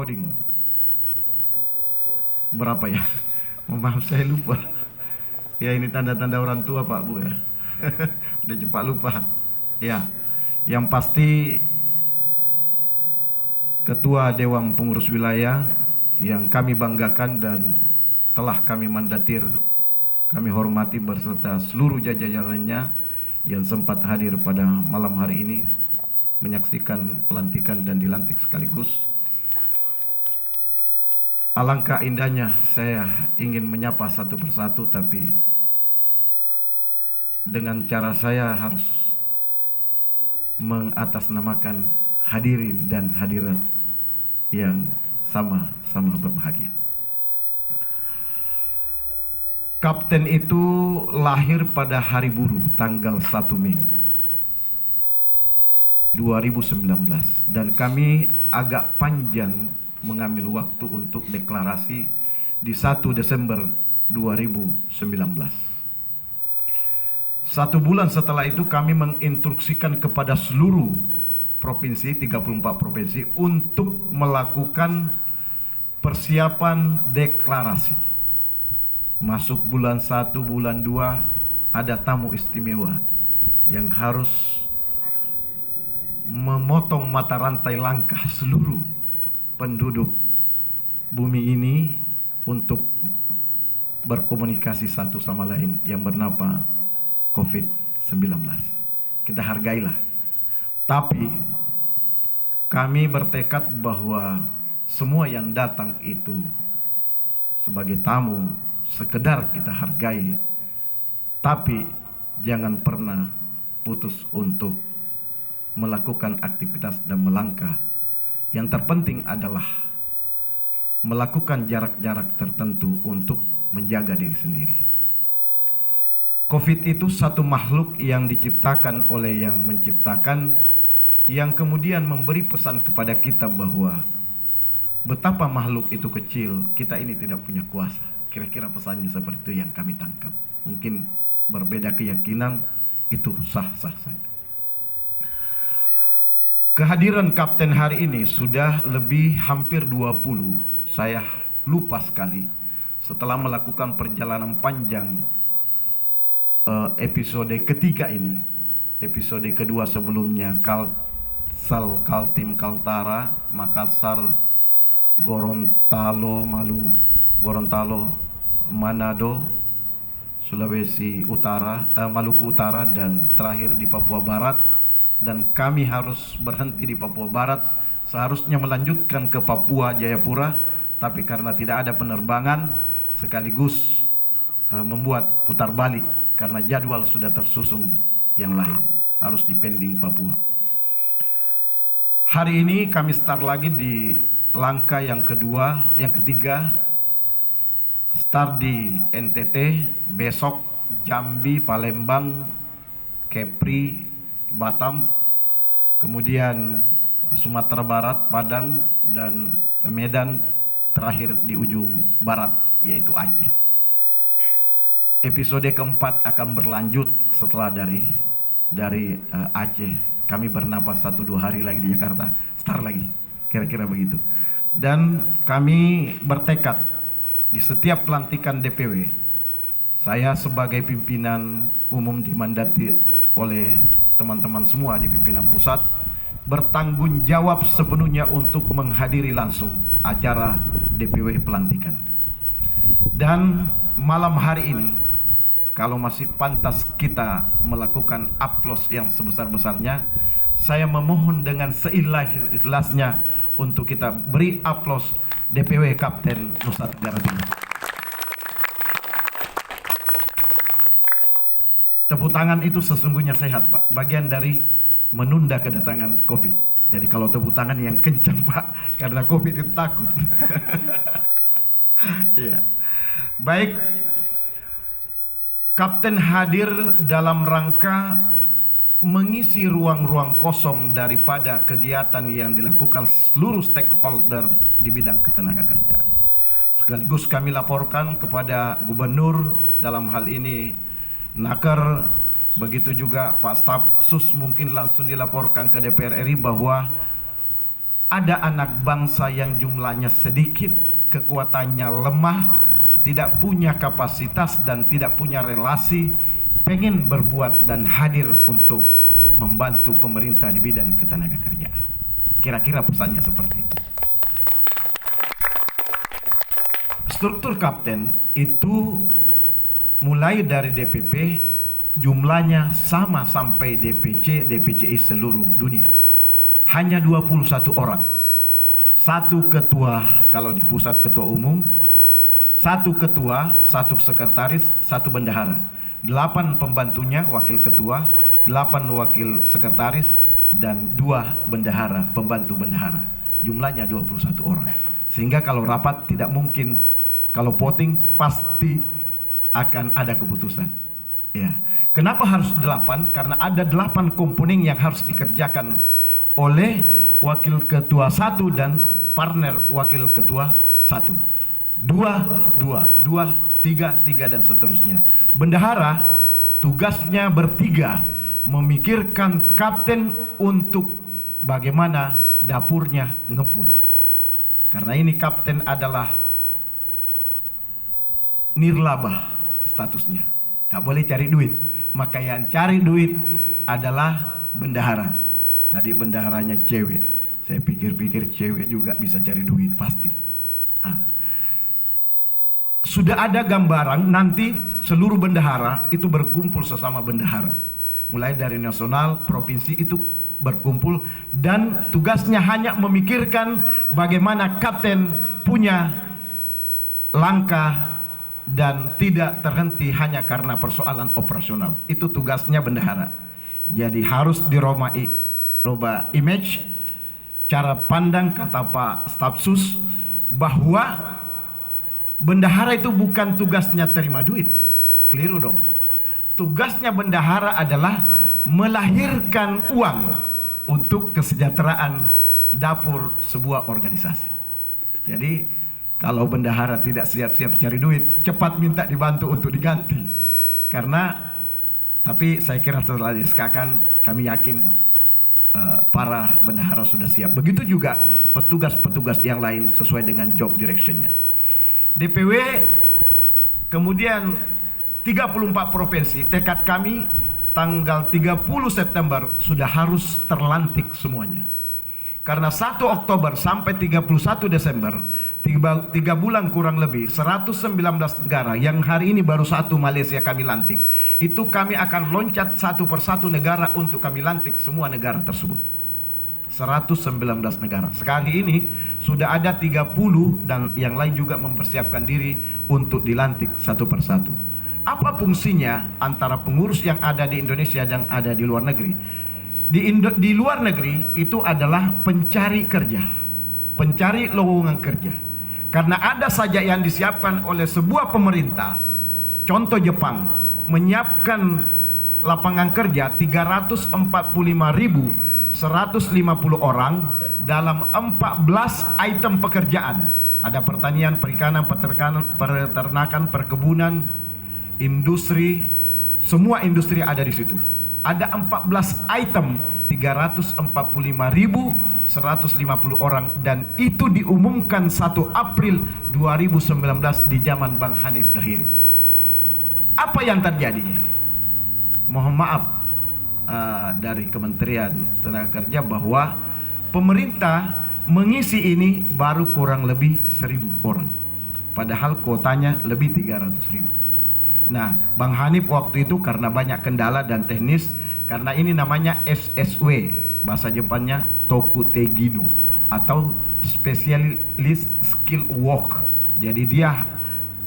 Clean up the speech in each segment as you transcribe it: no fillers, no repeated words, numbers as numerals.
Coding berapa ya? Maaf saya lupa. Ya ini tanda-tanda orang tua Pak Bu ya. Udah cepat lupa. Ya, yang pasti Ketua Dewan Pengurus Wilayah yang kami banggakan dan telah kami mandatir, kami hormati berserta seluruh jajarannya yang sempat hadir pada malam hari ini menyaksikan pelantikan dan dilantik sekaligus. Alangkah indahnya saya ingin menyapa satu persatu, tapi dengan cara saya harus mengatasnamakan hadirin dan hadirat yang sama-sama berbahagia. Kapten itu lahir pada hari buruh tanggal 1 Mei 2019 dan kami agak panjang mengambil waktu untuk deklarasi di 1 Desember 2019. 1 bulan setelah itu kami menginstruksikan kepada seluruh provinsi, 34 provinsi untuk melakukan persiapan deklarasi. Masuk bulan 1, bulan 2 ada tamu istimewa yang harus memotong mata rantai langkah seluruh penduduk bumi ini untuk berkomunikasi satu sama lain yang bernama COVID-19. Kita hargailah. Tapi kami bertekad bahwa semua yang datang itu sebagai tamu sekedar kita hargai, tapi jangan pernah putus untuk melakukan aktivitas dan melangkah. Yang terpenting adalah melakukan jarak-jarak tertentu untuk menjaga diri sendiri. COVID itu satu makhluk yang diciptakan oleh yang menciptakan, yang kemudian memberi pesan kepada kita bahwa betapa makhluk itu kecil, kita ini tidak punya kuasa. Kira-kira pesannya seperti itu yang kami tangkap. Mungkin berbeda keyakinan, itu sah-sah saja. Kehadiran Kapten hari ini sudah lebih hampir 20. Saya lupa sekali setelah melakukan perjalanan panjang episode ketiga ini. Episode kedua sebelumnya Kalsel, Kaltim, Kaltara, Makassar, Gorontalo, Manado, Sulawesi Utara, Maluku Utara, dan terakhir di Papua Barat. Dan kami harus berhenti di Papua Barat, seharusnya melanjutkan ke Papua Jayapura, tapi karena tidak ada penerbangan sekaligus membuat putar balik karena jadwal sudah tersusun yang lain, harus dipending Papua. Hari ini kami start lagi di langkah yang ketiga, start di NTT, besok Jambi, Palembang, Kepri, Batam, kemudian Sumatera Barat, Padang, dan Medan, terakhir di ujung barat yaitu Aceh. Episode keempat akan berlanjut setelah dari Aceh. Kami bernapas 1-2 hari lagi di Jakarta, start lagi, kira-kira begitu. Dan kami bertekad di setiap pelantikan DPW, saya sebagai pimpinan umum dimandati oleh teman-teman semua di pimpinan pusat, bertanggung jawab sepenuhnya untuk menghadiri langsung acara DPW pelantikan. Dan malam hari ini, kalau masih pantas kita melakukan aplaus yang sebesar-besarnya, saya memohon dengan seikhlas-ikhlasnya untuk kita beri aplaus DPW Kapten Nusa Tenggara Timur. Tepuk tangan itu sesungguhnya sehat, Pak. Bagian dari menunda kedatangan COVID. Jadi kalau tepuk tangan yang kencang, Pak, karena COVID itu takut. Iya. Baik. Kapten hadir dalam rangka mengisi ruang-ruang kosong daripada kegiatan yang dilakukan seluruh stakeholder di bidang ketenagakerjaan. Sekaligus kami laporkan kepada Gubernur, dalam hal ini Naker, begitu juga Pak Staf Sus, mungkin langsung dilaporkan ke DPR RI bahwa ada anak bangsa yang jumlahnya sedikit, kekuatannya lemah, tidak punya kapasitas dan tidak punya relasi, pengen berbuat dan hadir untuk membantu pemerintah di bidang ketenagakerjaan. Kira-kira pesannya seperti itu. Struktur kapten itu mulai dari DPP jumlahnya sama sampai DPC, DPCI seluruh dunia. Hanya 21 orang. Satu ketua kalau di pusat ketua umum, satu ketua, satu sekretaris, satu bendahara. 8 pembantunya wakil ketua, 8 wakil sekretaris, dan 2 bendahara, pembantu bendahara. Jumlahnya 21 orang. Sehingga kalau rapat tidak mungkin, kalau voting pasti akan ada keputusan. Ya. Kenapa harus 8? Karena ada 8 komponen yang harus dikerjakan oleh wakil ketua 1 dan partner wakil ketua 1. 2, 3 dan seterusnya. Bendahara tugasnya bertiga, memikirkan kapten untuk bagaimana dapurnya ngepul. Karena ini kapten adalah nirlaba statusnya, nggak boleh cari duit. Maka yang cari duit adalah bendahara. Tadi bendaharanya cewek, saya pikir-pikir cewek juga bisa cari duit pasti. Sudah ada gambaran nanti seluruh bendahara itu berkumpul sesama bendahara, mulai dari nasional, provinsi itu berkumpul, dan tugasnya hanya memikirkan bagaimana kapten punya langkah dan tidak terhenti hanya karena persoalan operasional. Itu tugasnya bendahara. Jadi harus dirubah image, cara pandang, kata Pak Stafsus, bahwa bendahara itu bukan tugasnya terima duit. Keliru dong. Tugasnya bendahara adalah melahirkan uang untuk kesejahteraan dapur sebuah organisasi. Jadi kalau bendahara tidak siap-siap cari duit, cepat minta dibantu untuk diganti. Tapi saya kira setelah diseskakan, kami yakin para bendahara sudah siap. Begitu juga petugas-petugas yang lain sesuai dengan job directionnya. DPW kemudian 34 provinsi, tekad kami tanggal 30 September sudah harus terlantik semuanya. Karena 1 Oktober sampai 31 Desember, 3 bulan kurang lebih, 119 negara yang hari ini baru 1 Malaysia kami lantik. Itu kami akan loncat satu persatu negara untuk kami lantik semua negara tersebut. 119 negara. Sekali ini sudah ada 30 dan yang lain juga mempersiapkan diri untuk dilantik satu persatu. Apa fungsinya antara pengurus yang ada di Indonesia dan ada di luar negeri? Di luar negeri itu adalah pencari kerja, pencari lowongan kerja. Karena ada saja yang disiapkan oleh sebuah pemerintah. Contoh Jepang menyiapkan lapangan kerja 345.150 orang dalam 14 item pekerjaan. Ada pertanian, perikanan, peternakan, perkebunan, industri, semua industri ada di situ. Ada 14 item, 345.150 orang, dan itu diumumkan 1 April 2019 di zaman Bang Hanif Dahiri. Apa yang terjadi? Mohon maaf dari Kementerian Tenaga Kerja bahwa pemerintah mengisi ini baru kurang lebih 1.000 orang. Padahal kuotanya lebih 300.000. Nah, Bang Hanif waktu itu karena banyak kendala dan teknis, karena ini namanya SSW, bahasa Jepangnya Tokutegino, atau Specialist Skill Work. Jadi dia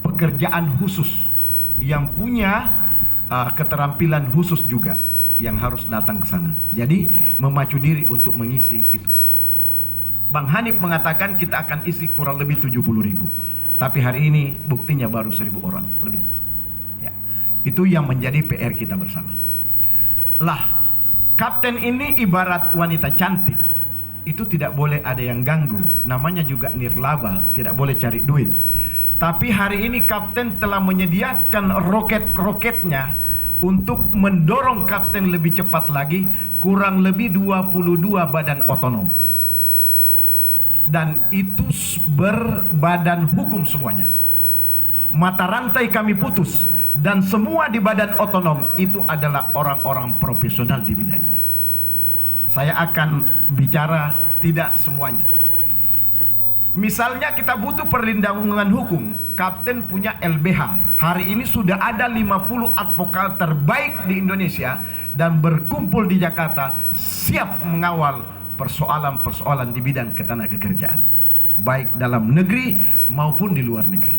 pekerjaan khusus yang punya keterampilan khusus juga yang harus datang ke sana. Jadi memacu diri untuk mengisi itu. Bang Hanif mengatakan kita akan isi kurang lebih 70.000. Tapi hari ini buktinya baru 1.000 orang lebih. Ya. Itu yang menjadi PR kita bersama. Lah, kapten ini ibarat wanita cantik. Itu tidak boleh ada yang ganggu. Namanya juga nirlaba, tidak boleh cari duit. Tapi hari ini kapten telah menyediakan roket-roketnya untuk mendorong kapten lebih cepat lagi, kurang lebih 22 badan otonom. dan itu berbadan hukum semuanya. Mata rantai kami putus, dan semua di badan otonom itu adalah orang-orang profesional di bidangnya. Saya akan bicara tidak semuanya. Misalnya kita butuh perlindungan hukum, Kapten punya LBH. Hari ini sudah ada 50 advokat terbaik di Indonesia dan berkumpul di Jakarta, siap mengawal persoalan-persoalan di bidang ketenagakerjaan, baik dalam negeri maupun di luar negeri.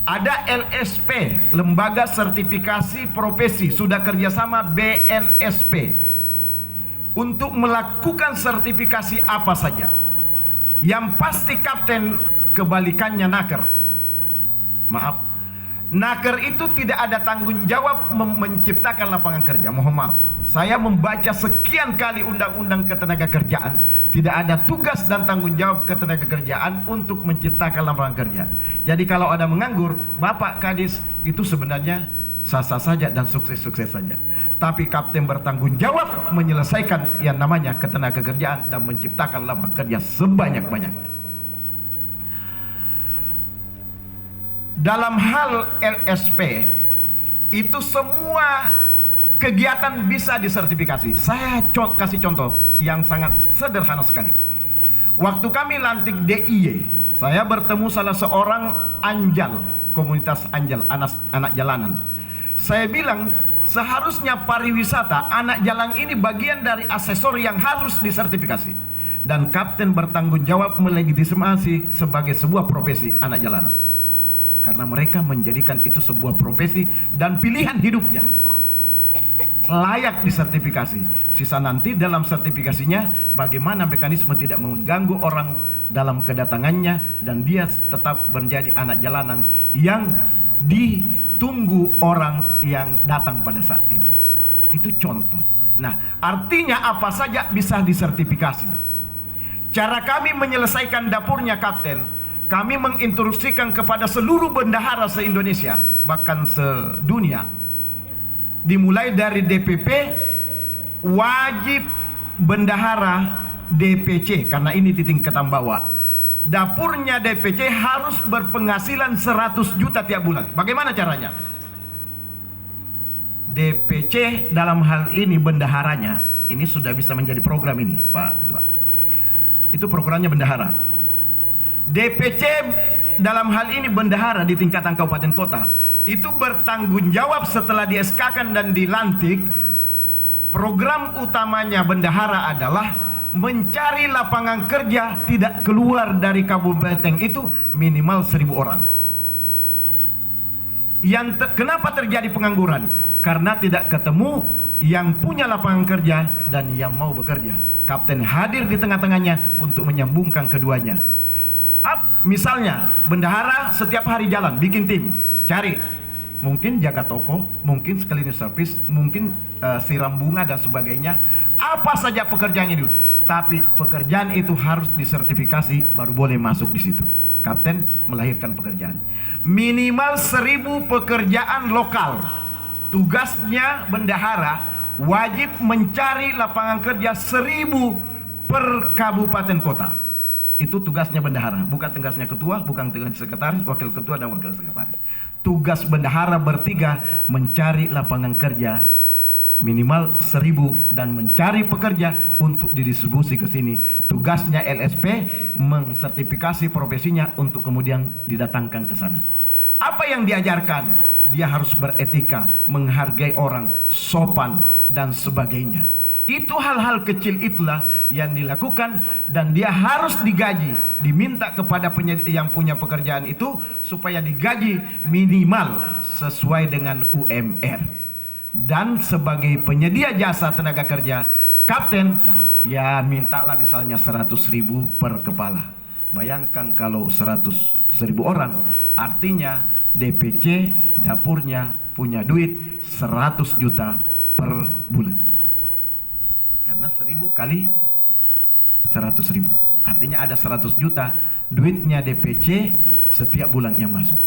Ada LSP, Lembaga Sertifikasi Profesi, sudah kerjasama BNSP untuk melakukan sertifikasi apa saja. Yang pasti Kapten, kebalikannya naker. Maaf, naker itu tidak ada tanggung jawab menciptakan lapangan kerja. Mohon maaf, saya membaca sekian kali undang-undang ketenagakerjaan, tidak ada tugas dan tanggung jawab ketenagakerjaan untuk menciptakan lapangan kerja. Jadi kalau ada menganggur, Bapak Kadis itu sebenarnya sah-sah saja dan sukses-sukses saja. Tapi Kapten bertanggung jawab menyelesaikan yang namanya ketenagakerjaan dan menciptakan lapangan kerja sebanyak-banyaknya. Dalam hal LSP itu semua kegiatan bisa disertifikasi. Saya kasih contoh yang sangat sederhana sekali. Waktu kami lantik DIY, saya bertemu salah seorang anjal, komunitas anjal, anak jalanan. Saya bilang, seharusnya pariwisata, anak jalan ini bagian dari asesor yang harus disertifikasi. Dan Kapten bertanggung jawab melegitimasi sebagai sebuah profesi anak jalanan. Karena mereka menjadikan itu sebuah profesi dan pilihan hidupnya, layak disertifikasi. Sisa nanti dalam sertifikasinya bagaimana mekanisme tidak mengganggu orang dalam kedatangannya, dan dia tetap menjadi anak jalanan yang ditunggu orang yang datang pada saat itu. Itu contoh. Nah, artinya apa saja bisa disertifikasi. Cara kami menyelesaikan dapurnya Kapten, kami menginstruksikan kepada seluruh bendahara se-Indonesia, bahkan sedunia, dimulai dari DPP, wajib bendahara DPC, karena ini di tingkatan bawah. Dapurnya DPC harus berpenghasilan 100 juta tiap bulan. Bagaimana caranya? DPC dalam hal ini bendaharanya, ini sudah bisa menjadi program ini, Pak Ketua. Itu programnya bendahara. DPC dalam hal ini bendahara di tingkatan kabupaten kota itu bertanggung jawab setelah di-SK-kan dan dilantik. Program utamanya bendahara adalah mencari lapangan kerja tidak keluar dari kabupaten itu minimal 1.000 orang. Kenapa terjadi pengangguran? Karena tidak ketemu yang punya lapangan kerja dan yang mau bekerja. Kapten hadir di tengah-tengahnya untuk menyambungkan keduanya. Misalnya bendahara setiap hari jalan bikin tim, cari, mungkin jaga toko, mungkin cleaning service, mungkin siram bunga dan sebagainya. Apa saja pekerjaan itu, tapi pekerjaan itu harus disertifikasi baru boleh masuk di situ. Kapten melahirkan pekerjaan minimal 1.000 pekerjaan lokal. Tugasnya bendahara wajib mencari lapangan kerja 1.000 per kabupaten kota. Itu tugasnya bendahara, bukan tugasnya ketua, bukan tugas sekretaris, wakil ketua dan wakil sekretaris. Tugas bendahara bertiga mencari lapangan kerja minimal 1.000 dan mencari pekerja untuk didistribusi ke sini. Tugasnya LSP mensertifikasi profesinya untuk kemudian didatangkan ke sana. Apa yang diajarkan? Dia harus beretika, menghargai orang, sopan dan sebagainya. Itu hal-hal kecil itulah yang dilakukan, dan dia harus digaji, diminta kepada yang punya pekerjaan itu supaya digaji minimal sesuai dengan UMR. Dan sebagai penyedia jasa tenaga kerja, Kapten ya mintalah misalnya 100.000 per kepala. Bayangkan kalau 100.000 orang, artinya DPC dapurnya punya duit 100 juta per bulan. Karena 1.000 kali 100.000, artinya ada 100 juta duitnya DPC setiap bulan yang masuk.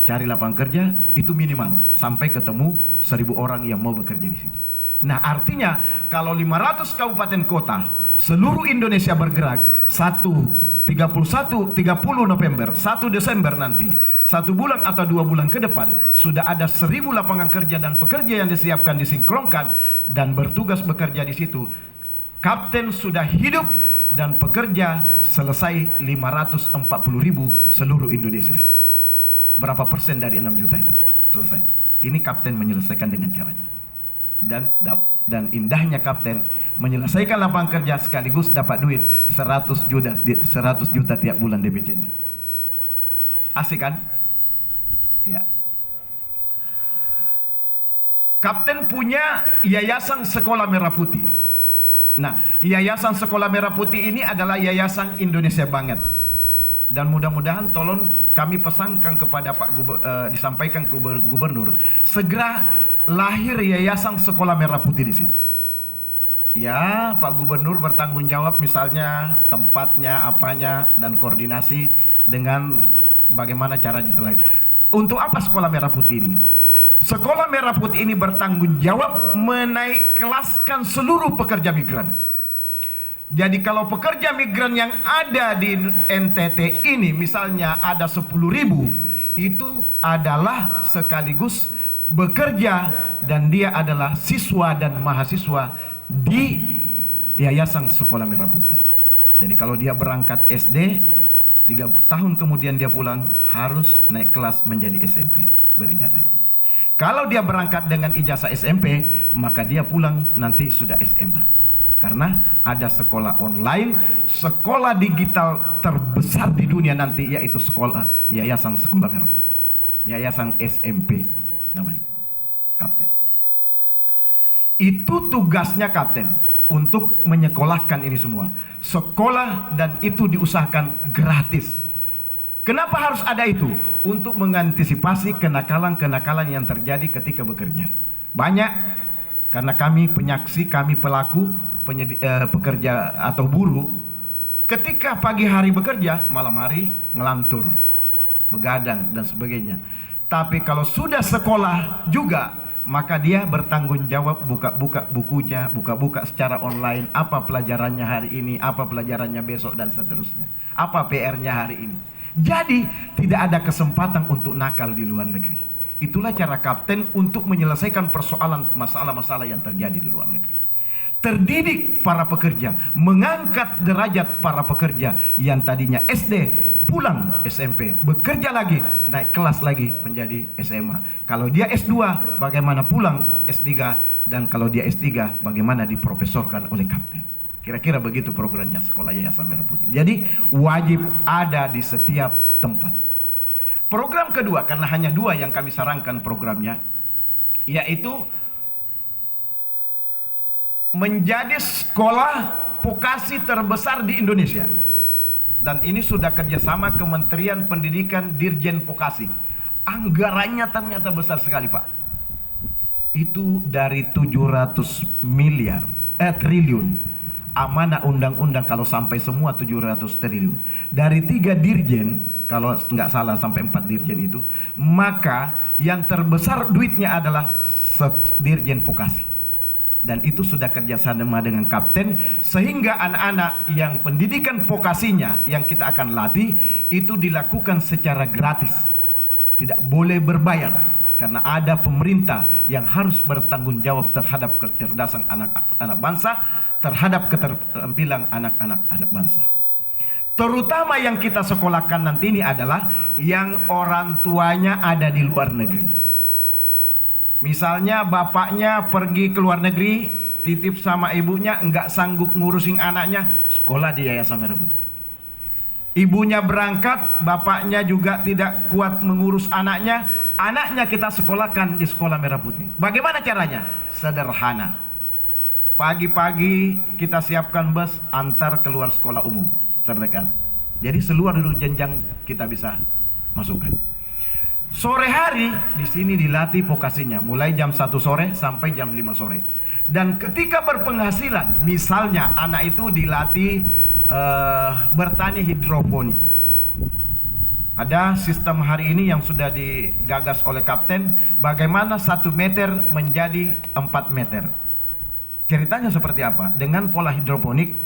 Cari lapangan kerja itu minimal sampai ketemu 1.000 orang yang mau bekerja di situ. Nah, artinya kalau 500 kabupaten kota seluruh Indonesia bergerak 30 November, 1 Desember nanti, 1 bulan atau 2 bulan ke depan, sudah ada 1.000 lapangan kerja dan pekerja yang disiapkan, disinkronkan dan bertugas bekerja di situ. Kapten sudah hidup dan pekerja selesai 540.000 seluruh Indonesia. Berapa persen dari 6 juta itu selesai? Ini kapten menyelesaikan dengan caranya. Dan indahnya kapten menyelesaikan lapangan kerja sekaligus dapat duit 100 juta tiap bulan DPC-nya. Asik kan? Ya. Kapten punya Yayasan Sekolah Merah Putih. Nah, Yayasan Sekolah Merah Putih ini adalah yayasan Indonesia banget. Dan mudah-mudahan tolong kami pesankan kepada disampaikan ke Gubernur, segera lahir Yayasan Sekolah Merah Putih di sini. Ya, Pak Gubernur bertanggung jawab misalnya tempatnya, apanya, dan koordinasi dengan bagaimana caranya terlahir. Untuk apa Sekolah Merah Putih ini? Sekolah Merah Putih ini bertanggung jawab menaik kelaskan seluruh pekerja migran. Jadi kalau pekerja migran yang ada di NTT ini misalnya ada 10.000, itu adalah sekaligus bekerja dan dia adalah siswa dan mahasiswa di Yayasan Sekolah Merah Putih. Jadi kalau dia berangkat SD, 3 tahun kemudian dia pulang harus naik kelas menjadi SMP, berijazah SMP. Kalau dia berangkat dengan ijazah SMP, maka dia pulang nanti sudah SMA. Karena ada sekolah online, sekolah digital terbesar di dunia nanti, yaitu sekolah Yayasan Sekolah Merah Putih, Yayasan SMP namanya, kapten. Itu tugasnya kapten, untuk menyekolahkan ini semua. Sekolah dan itu diusahakan gratis. Kenapa harus ada itu? Untuk mengantisipasi kenakalan-kenakalan yang terjadi ketika bekerja. Banyak, karena kami penyaksi, kami pelaku, pekerja atau buruh, ketika pagi hari bekerja, malam hari ngelantur, begadang dan sebagainya. Tapi kalau sudah sekolah juga, maka dia bertanggung jawab buka-buka bukunya, buka-buka secara online, apa pelajarannya hari ini, apa pelajarannya besok dan seterusnya, apa PR-nya hari ini. Jadi tidak ada kesempatan untuk nakal di luar negeri. Itulah cara kapten untuk menyelesaikan persoalan masalah-masalah yang terjadi di luar negeri. Terdidik para pekerja, mengangkat derajat para pekerja yang tadinya SD, pulang SMP, bekerja lagi, naik kelas lagi menjadi SMA. Kalau dia S2, bagaimana pulang S3, dan kalau dia S3, bagaimana diprofesorkan oleh kapten. Kira-kira begitu programnya Sekolah Yayasan Merah Putih. Jadi wajib ada di setiap tempat. Program kedua, karena hanya 2 yang kami sarankan programnya, yaitu menjadi sekolah vokasi terbesar di Indonesia. Dan ini sudah kerjasama Kementerian Pendidikan Dirjen Vokasi. Anggarannya ternyata besar sekali, Pak. Itu dari 700 triliun. Amanah undang-undang kalau sampai semua 700 triliun. Dari 3 dirjen, kalau nggak salah sampai 4 dirjen itu, maka yang terbesar duitnya adalah Dirjen Vokasi. Dan itu sudah kerjasama dengan kapten, sehingga anak-anak yang pendidikan vokasinya yang kita akan latih itu dilakukan secara gratis, tidak boleh berbayar, karena ada pemerintah yang harus bertanggung jawab terhadap kecerdasan anak-anak bangsa, terhadap keterampilan anak-anak bangsa. Terutama yang kita sekolahkan nanti ini adalah yang orang tuanya ada di luar negeri. Misalnya bapaknya pergi ke luar negeri, titip sama ibunya, nggak sanggup ngurusin anaknya, sekolah di Yayasan Merah Putih. Ibunya berangkat, bapaknya juga tidak kuat mengurus anaknya, anaknya kita sekolahkan di Sekolah Merah Putih. Bagaimana caranya? Sederhana. Pagi-pagi kita siapkan bus antar keluar sekolah umum terdekat. Jadi seluruh jenjang kita bisa masukkan. Sore hari di sini dilatih vokasinya, mulai jam 1 sore sampai jam 5 sore. Dan ketika berpenghasilan, misalnya anak itu dilatih bertani hidroponik. Ada sistem hari ini yang sudah digagas oleh kapten, bagaimana 1 meter menjadi 4 meter. Ceritanya seperti apa? Dengan pola hidroponik,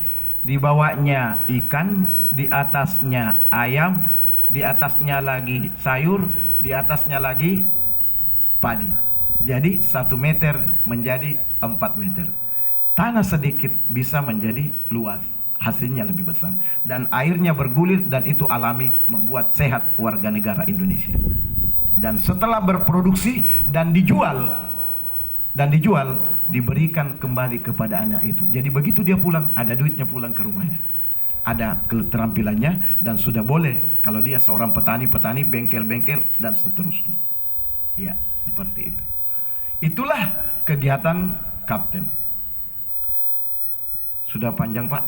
dibawanya ikan, di atasnya ayam, di atasnya lagi sayur, di atasnya lagi padi. Jadi 1 meter menjadi 4 meter. Tanah sedikit bisa menjadi luas, hasilnya lebih besar. Dan airnya bergulir dan itu alami, membuat sehat warga negara Indonesia. Dan setelah berproduksi dan dijual, diberikan kembali kepada anak itu. Jadi begitu dia pulang, ada duitnya pulang ke rumahnya. Ada keterampilannya dan sudah boleh kalau dia seorang petani, bengkel-bengkel dan seterusnya. Ya, seperti itu. Itulah kegiatan Kapten. Sudah panjang, Pak?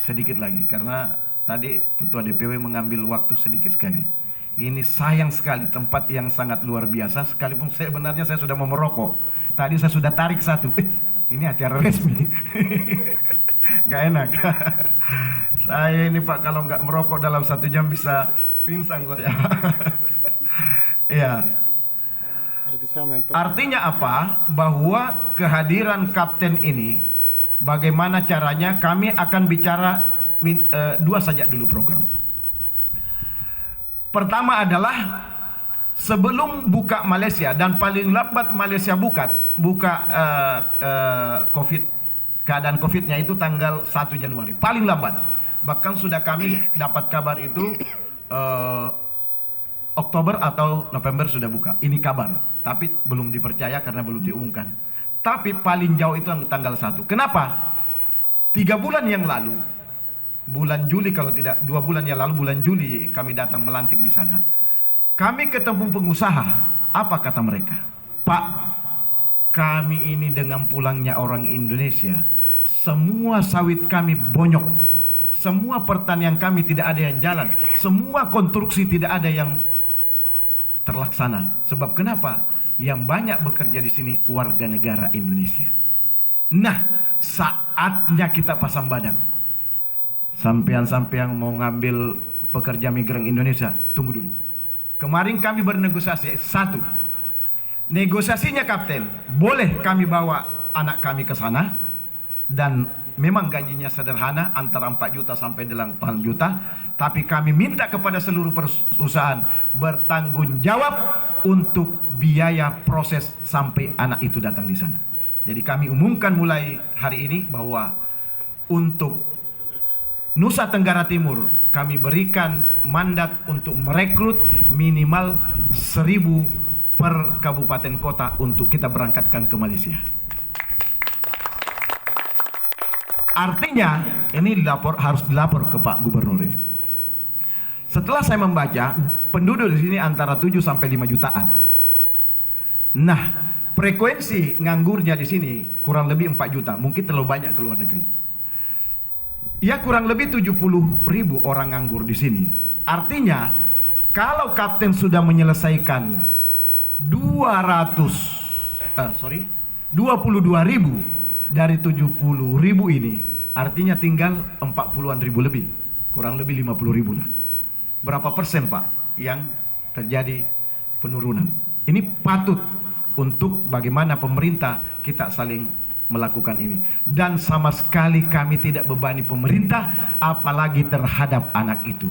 Sedikit lagi karena tadi Ketua DPW mengambil waktu sedikit sekali. Ini sayang sekali, tempat yang sangat luar biasa. Sekalipun sebenarnya saya sudah mau merokok. Tadi saya sudah tarik satu. Ini acara resmi. Gak enak. Saya ini Pak kalau nggak merokok dalam 1 jam bisa pingsan saya. Ya. Artinya apa? Bahwa kehadiran Kapten ini, bagaimana caranya? Kami akan bicara 2 saja dulu program. Pertama adalah sebelum buka Malaysia dan paling lambat Malaysia buka COVID, keadaan COVID-nya itu tanggal 1 Januari paling lambat. Bahkan sudah kami dapat kabar itu Oktober atau November sudah buka. Ini kabar, tapi belum dipercaya karena belum diumumkan. Tapi paling jauh itu tanggal 1. Kenapa? 3 bulan yang lalu, bulan Juli kalau tidak 2 bulan yang lalu, bulan Juli kami datang melantik di sana. Kami ketemu pengusaha, apa kata mereka? Pak, kami ini dengan pulangnya orang Indonesia, semua sawit kami bonyok, semua pertanian kami tidak ada yang jalan, semua konstruksi tidak ada yang terlaksana. Sebab kenapa? Yang banyak bekerja di sini warga negara Indonesia. Nah, saatnya kita pasang badan. Sampean-sampean mau ngambil pekerja migran Indonesia, tunggu dulu. Kemarin kami bernegosiasi. 1, negosiasinya Kapten, boleh kami bawa anak kami ke sana dan memang gajinya sederhana antara 4 juta sampai 8 juta, tapi kami minta kepada seluruh perusahaan bertanggung jawab untuk biaya proses sampai anak itu datang di sana. Jadi kami umumkan mulai hari ini bahwa untuk Nusa Tenggara Timur kami berikan mandat untuk merekrut minimal 1.000 per kabupaten kota untuk kita berangkatkan ke Malaysia. Artinya ini harus dilapor ke Pak Gubernur ini. Setelah saya membaca, penduduk di sini antara 7 sampai 5 jutaan. Nah, frekuensi nganggurnya di sini kurang lebih 4 juta, mungkin terlalu banyak ke luar negeri. Ya kurang lebih 70.000 orang nganggur di sini. Artinya kalau Kapten sudah menyelesaikan 22.000 dari 70.000 ini, artinya tinggal 40-an ribu lebih, kurang lebih 50.000 lah. Berapa persen Pak yang terjadi penurunan? Ini patut untuk bagaimana pemerintah kita saling melakukan ini. Dan sama sekali kami tidak bebani pemerintah, apalagi terhadap anak itu.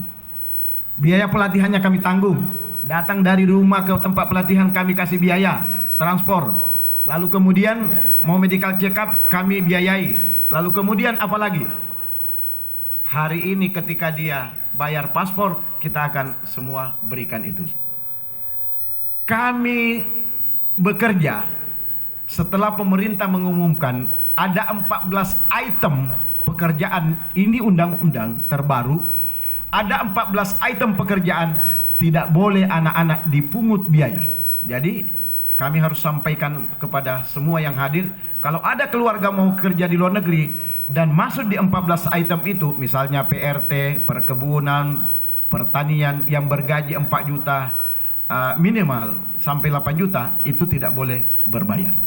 Biaya pelatihannya kami tanggung. Datang dari rumah ke tempat pelatihan kami kasih biaya transport. Lalu kemudian mau medical check up kami biayai. Lalu kemudian apalagi? Hari ini ketika dia bayar paspor, kita akan semua berikan itu. Kami bekerja setelah pemerintah mengumumkan ada 14 item pekerjaan, ini undang-undang terbaru. Ada 14 item pekerjaan tidak boleh anak-anak dipungut biaya. Jadi kami harus sampaikan kepada semua yang hadir, kalau ada keluarga mau kerja di luar negeri dan masuk di 14 item itu, misalnya PRT, perkebunan, pertanian yang bergaji 4 juta minimal sampai 8 juta, itu tidak boleh berbayar.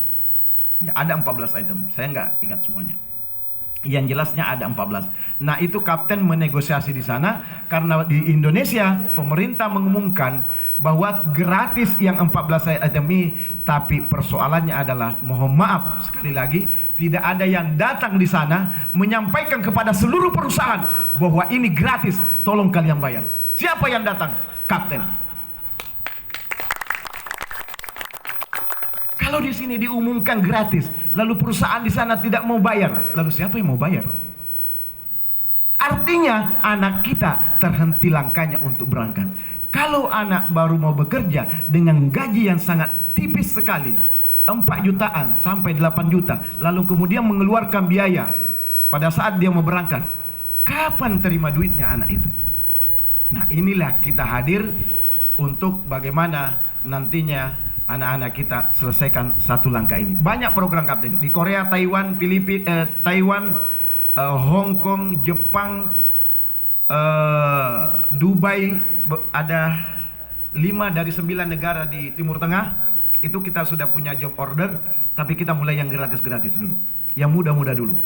Ya, ada 14 item, saya nggak ingat semuanya. Yang jelasnya ada 14. Nah, itu kapten menegosiasi di sana karena di Indonesia pemerintah mengumumkan bahwa gratis yang 14 item ini, tapi persoalannya adalah, mohon maaf sekali lagi, tidak ada yang datang di sana menyampaikan kepada seluruh perusahaan bahwa ini gratis, tolong kalian bayar. Siapa yang datang? Kapten. Kalau di sini diumumkan gratis, lalu perusahaan di sana tidak mau bayar, lalu siapa yang mau bayar? Artinya anak kita terhenti langkahnya untuk berangkat. Kalau anak baru mau bekerja dengan gaji yang sangat tipis sekali, 4 jutaan sampai 8 juta, lalu kemudian mengeluarkan biaya pada saat dia mau berangkat, kapan terima duitnya anak itu? Nah, inilah kita hadir untuk bagaimana nantinya anak-anak kita selesaikan satu langkah ini. Banyak program kapten di Korea, Taiwan, Filipina, Taiwan, Hong Kong, Jepang, Dubai, ada 5 dari 9 negara di Timur Tengah. Itu kita sudah punya job order, tapi kita mulai yang gratis-gratis dulu, yang mudah-mudah dulu.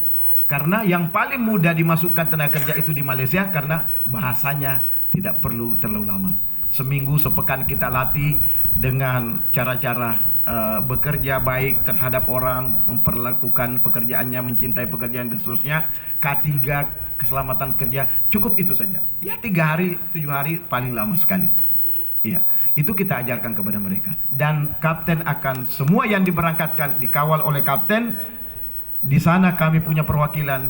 Karena yang paling mudah dimasukkan tenaga kerja itu di Malaysia, karena bahasanya tidak perlu terlalu lama. Seminggu, sepekan kita latih dengan cara-cara bekerja baik terhadap orang, memperlakukan pekerjaannya, mencintai pekerjaan dan seterusnya. K3, keselamatan kerja, cukup itu saja. Ya 3 hari, 7 hari paling lama sekali. Iya, itu kita ajarkan kepada mereka. Dan kapten akan, semua yang diberangkatkan dikawal oleh kapten. Di sana kami punya perwakilan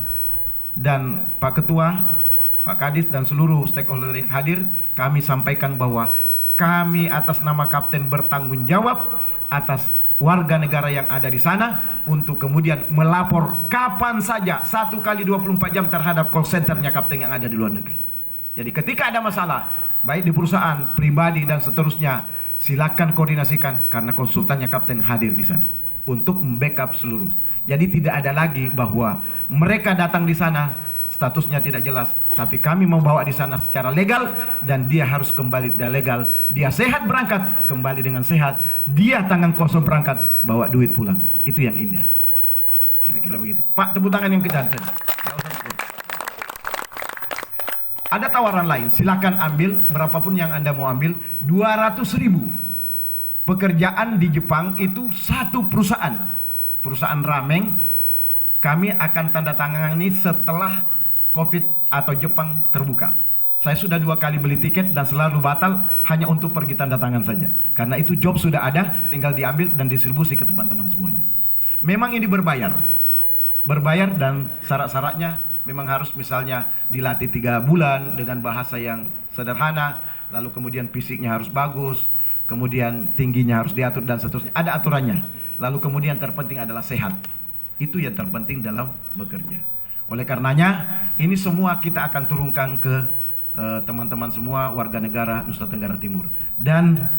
dan Pak Ketua, Pak Kadis dan seluruh stakeholder yang hadir. Kami sampaikan bahwa kami atas nama kapten bertanggung jawab atas warga negara yang ada di sana untuk kemudian melapor kapan saja 1 kali 24 jam terhadap call centernya kapten yang ada di luar negeri. Jadi ketika ada masalah baik di perusahaan, pribadi dan seterusnya, silakan koordinasikan karena konsultannya kapten hadir di sana untuk membackup seluruh. Jadi tidak ada lagi bahwa mereka datang di sana statusnya tidak jelas, tapi kami membawa di sana secara legal dan dia harus kembali tidak legal. Dia sehat berangkat, kembali dengan sehat. Dia tangan kosong berangkat, bawa duit pulang. Itu yang indah. Kira-kira begitu. Pak, tepuk tangan yang kencang saja. Ada tawaran lain, silakan ambil berapapun yang Anda mau ambil. 200.000 pekerjaan di Jepang itu satu perusahaan, perusahaan ramen. Kami akan tanda tangani setelah COVID atau Jepang terbuka. Saya sudah 2 kali beli tiket dan selalu batal hanya untuk pergi tanda tangan saja. Karena itu job sudah ada, tinggal diambil dan distribusi ke teman-teman semuanya. Memang ini berbayar. Berbayar dan syarat-syaratnya memang harus misalnya dilatih 3 bulan dengan bahasa yang sederhana, lalu kemudian fisiknya harus bagus, kemudian tingginya harus diatur dan seterusnya. Ada aturannya. Lalu kemudian terpenting adalah sehat. Itu yang terpenting dalam bekerja. Oleh karenanya, ini semua kita akan turunkan ke teman-teman semua warga negara Nusa Tenggara Timur. Dan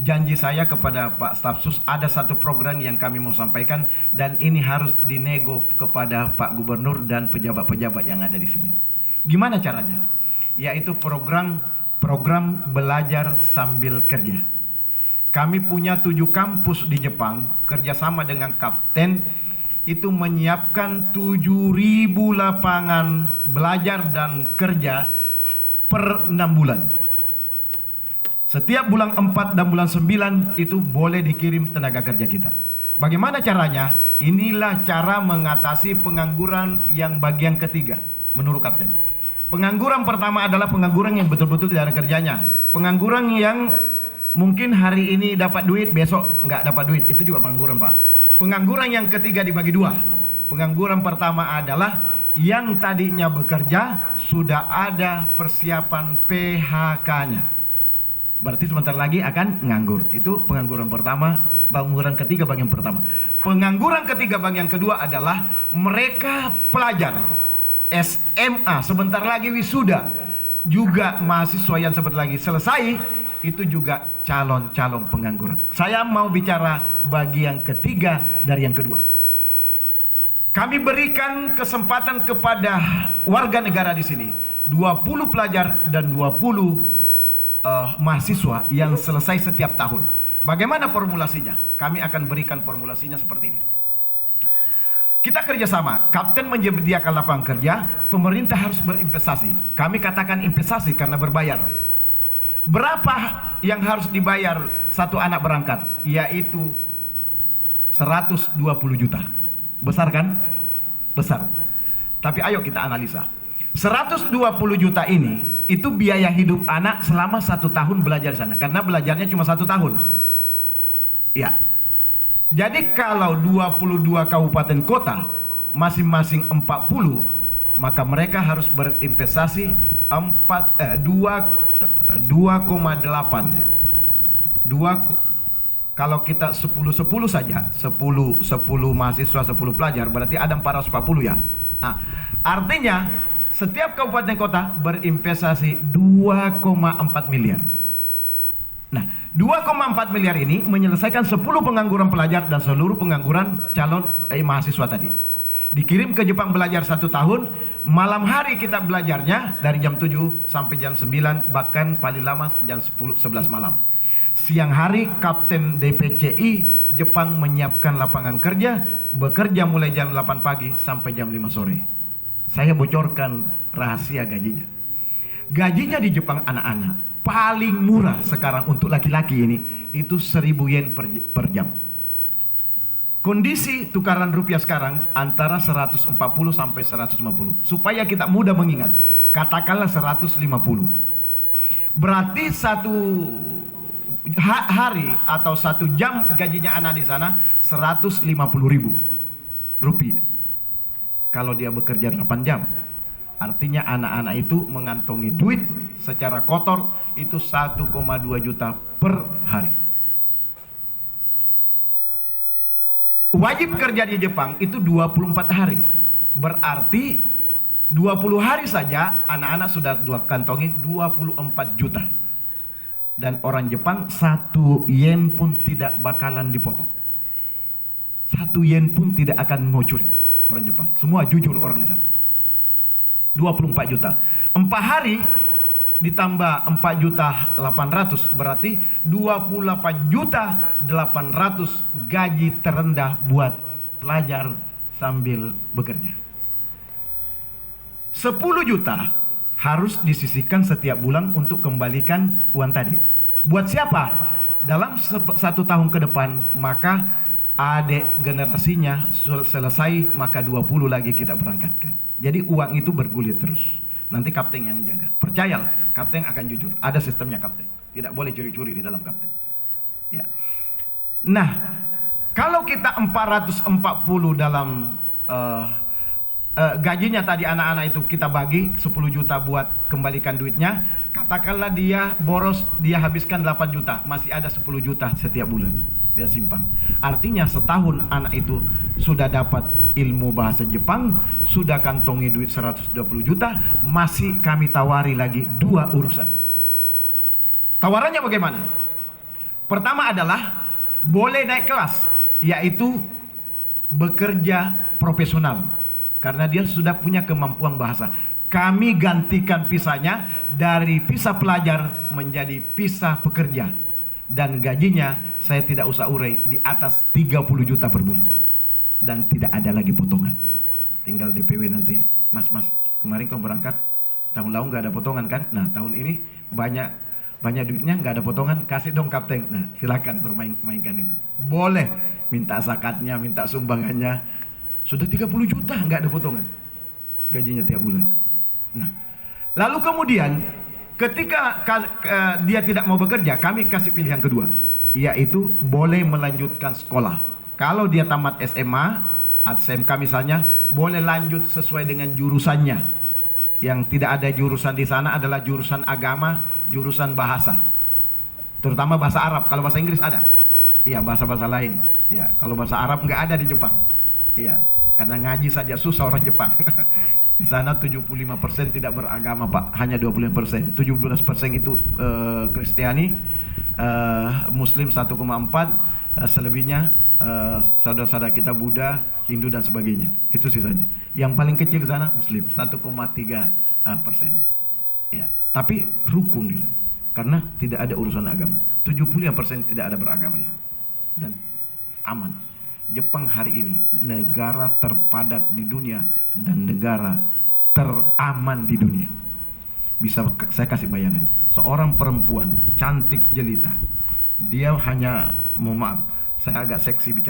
janji saya kepada Pak Stafsus, ada satu program yang kami mau sampaikan dan ini harus dinego kepada Pak Gubernur dan pejabat-pejabat yang ada di sini. Gimana caranya? Yaitu program belajar sambil kerja. Kami punya 7 kampus di Jepang, kerjasama dengan kapten, itu menyiapkan 7.000 lapangan belajar dan kerja per 6 bulan. Setiap bulan 4 dan bulan 9 itu boleh dikirim tenaga kerja kita. Bagaimana caranya? Inilah cara mengatasi pengangguran yang bagian ketiga menurut kapten. Pengangguran pertama adalah pengangguran yang betul-betul tidak ada kerjanya. Pengangguran yang mungkin hari ini dapat duit, besok nggak dapat duit, itu juga pengangguran, Pak. Pengangguran yang ketiga dibagi 2. Pengangguran pertama adalah yang tadinya bekerja sudah ada persiapan PHK-nya. Berarti sebentar lagi akan nganggur. Itu pengangguran pertama, pengangguran ketiga bagian pertama. Pengangguran ketiga bagian kedua adalah mereka pelajar SMA sebentar lagi wisuda, juga mahasiswa yang sebentar lagi selesai, itu juga calon-calon pengangguran. Saya mau bicara bagian ketiga dari yang kedua. Kami berikan kesempatan kepada warga negara di sini 20 pelajar dan 20 mahasiswa yang selesai setiap tahun. Bagaimana formulasinya? Kami akan berikan formulasinya seperti ini. Kita kerjasama, kapten menyediakan lapangan kerja, pemerintah harus berinvestasi. Kami katakan investasi karena berbayar. Berapa yang harus dibayar satu anak berangkat? Yaitu 120 juta. Besar kan? Besar. Tapi ayo kita analisa. 120 juta ini, itu biaya hidup anak selama 1 tahun belajar di sana. Karena belajarnya cuma 1 tahun. Ya. Jadi kalau 22 kabupaten kota masing-masing 40, maka mereka harus berinvestasi 2,8. Kalau kita 10 saja, 10 mahasiswa 10 pelajar, berarti ada 440 ya. Nah, artinya setiap kabupaten kota berinvestasi 2,4 miliar. Nah, 2,4 miliar ini menyelesaikan 10 pengangguran pelajar dan seluruh pengangguran calon mahasiswa tadi. Dikirim ke Jepang belajar 1 tahun, malam hari kita belajarnya dari jam 7 sampai jam 9, bahkan paling lama jam 11 malam. Siang hari kapten DPCI Jepang menyiapkan lapangan kerja, bekerja mulai jam 8 pagi sampai jam 5 sore. Saya bocorkan rahasia gajinya. Gajinya di Jepang anak-anak paling murah sekarang untuk laki-laki ini itu 1.000 yen per jam. Kondisi tukaran rupiah sekarang antara 140 sampai 150. Supaya kita mudah mengingat, katakanlah 150. Berarti satu hari atau 1 jam gajinya anak di sana 150.000 rupiah. Kalau dia bekerja 8 jam, artinya anak-anak itu mengantongi duit secara kotor itu 1,2 juta per hari. Wajib kerja di Jepang itu 24 hari. Berarti 20 hari saja anak-anak sudah kantongi 24 juta. Dan orang Jepang 1 yen pun tidak bakalan dipotong. 1 yen pun tidak akan mau curi. Orang Jepang, semua jujur orang di sana. 24 juta. 4 hari ditambah 4 juta 800 berarti 28 juta 800 gaji terendah buat pelajar sambil bekerja. 10 juta harus disisihkan setiap bulan untuk kembalikan uang tadi. Buat siapa? Dalam 1 tahun ke depan, maka adik generasinya selesai, maka 20 lagi kita berangkatkan. Jadi uang itu bergulir terus. Nanti kapten yang jaga. Percayalah, kapten akan jujur. Ada sistemnya kapten. Tidak boleh curi-curi di dalam kapten. Ya. Nah, kalau kita 440 dalam gajinya tadi anak-anak itu kita bagi 10 juta buat kembalikan duitnya, katakanlah dia boros, dia habiskan 8 juta, masih ada 10 juta setiap bulan dia simpan. Artinya setahun anak itu sudah dapat ilmu bahasa Jepang, sudah kantongi duit 120 juta, masih kami tawari lagi 2 urusan. Tawarannya bagaimana? Pertama adalah boleh naik kelas, yaitu bekerja profesional. Karena dia sudah punya kemampuan bahasa. Kami gantikan pisahnya dari pisah pelajar menjadi pisah pekerja. Dan gajinya saya tidak usah urai, di atas 30 juta per bulan. Dan tidak ada lagi potongan. Tinggal DPW nanti. Mas, kemarin kau berangkat tahun lalu gak ada potongan kan? Nah, tahun ini banyak duitnya, gak ada potongan, kasih dong kapten. Nah, silakan mainkan itu. Boleh minta zakatnya, minta sumbangannya. Sudah 30 juta gak ada potongan gajinya tiap bulan. Nah, lalu kemudian ketika dia tidak mau bekerja, kami kasih pilihan kedua, yaitu boleh melanjutkan sekolah. Kalau dia tamat SMA, SMK misalnya, boleh lanjut sesuai dengan jurusannya. Yang tidak ada jurusan di sana adalah jurusan agama, jurusan bahasa. Terutama bahasa Arab. Kalau bahasa Inggris ada. Iya, bahasa-bahasa lain. Ya, kalau bahasa Arab nggak ada di Jepang. Iya, karena ngaji saja susah orang Jepang. Di sana 75% tidak beragama, Pak. Hanya 25%. 17% itu Kristiani, Muslim 1,4, selebihnya saudara-saudara kita Buddha, Hindu dan sebagainya. Itu sisanya. Yang paling kecil di sana Muslim 1,3%. Ya, tapi rukun di sana. Karena tidak ada urusan agama. 75% tidak ada beragama di sana. Dan aman. Jepang hari ini negara terpadat di dunia dan negara teraman di dunia. Bisa saya kasih bayangan, seorang perempuan cantik jelita, dia hanya, mohon maaf, saya agak seksi bicara